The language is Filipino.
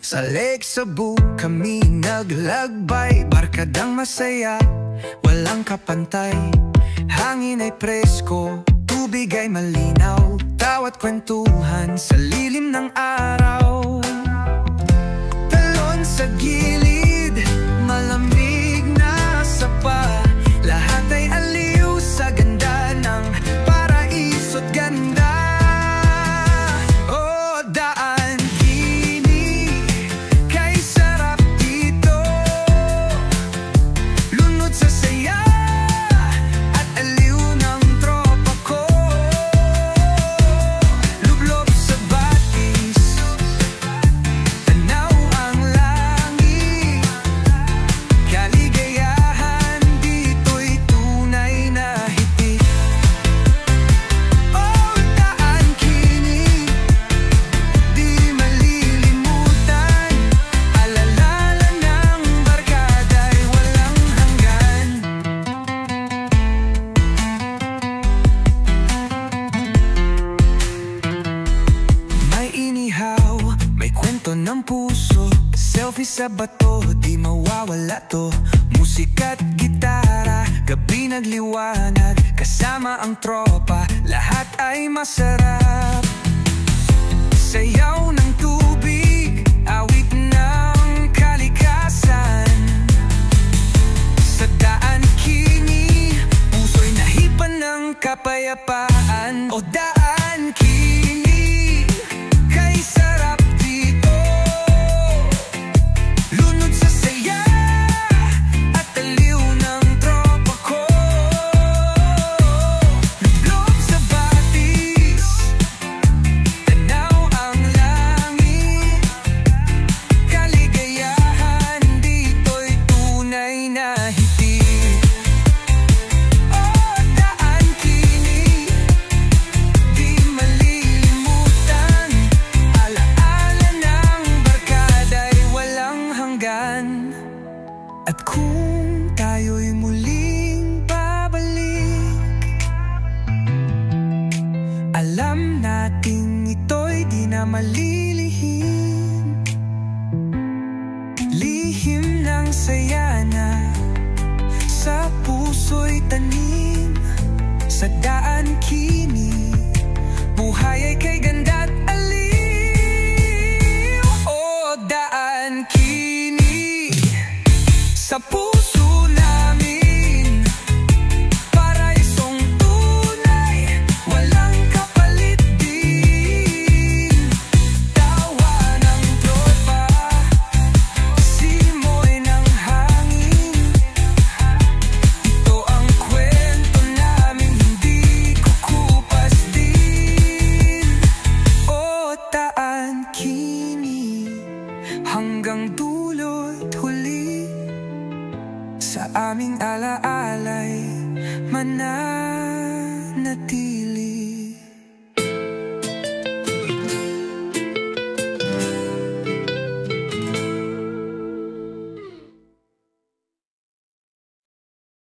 Sa Lake Cebu kami naglagbay, barkadang masaya, walang kapantay. Hangin ay presko, tubig ay malinaw, tawat kwentuhan sa lilim ng araw. Talon sa gilid, malamig na sapa, lahat ay aliw sa ganda ng paraiso't ganda. Oh, daan kini, kay sarap dito, lunod sa saya at aliw ng tropa ko. Lublob sa batis, tanaw ang langit, kaligayahan dito'y tunay na hitik. Oh, daan kini, di malilimutan, alalala ng barkada'y walang hanggan. May inihaw, may kwento ng puso, selfie sa bato, di mawawala to. Musika't gitara, gabi nagliwanag, kasama ang tropa, lahat ay masarap. Sayaw ng tubig, awit ng kalikasan, sa daan kini, puso'y nahipan ng kapayapaan. O daan kini, kay sarap dito, lunod sa saya at aliw ng tropa ko. Lublob sa batis, tanaw ang langit, kaligayahan dito'y tunay na hitik. Oh, daan kini, di malilimutan, alaala ng barkada'y walang hanggan. At kung tayo'y muling babalik, alam nating ito'y di na malilihim, lihim ng saya na sa puso'y tanim. Sa daan kini, buhay ay kay ganda't aliw. O daan kini, sa puso namin, paraisong tunay, walang kapalit din. Tawa ng tropa, simoy ng hangin, ito ang kwento namin, hindi kukupas din. O daan kini, hanggang dulo't huli, sa aming alaala'y mananatili.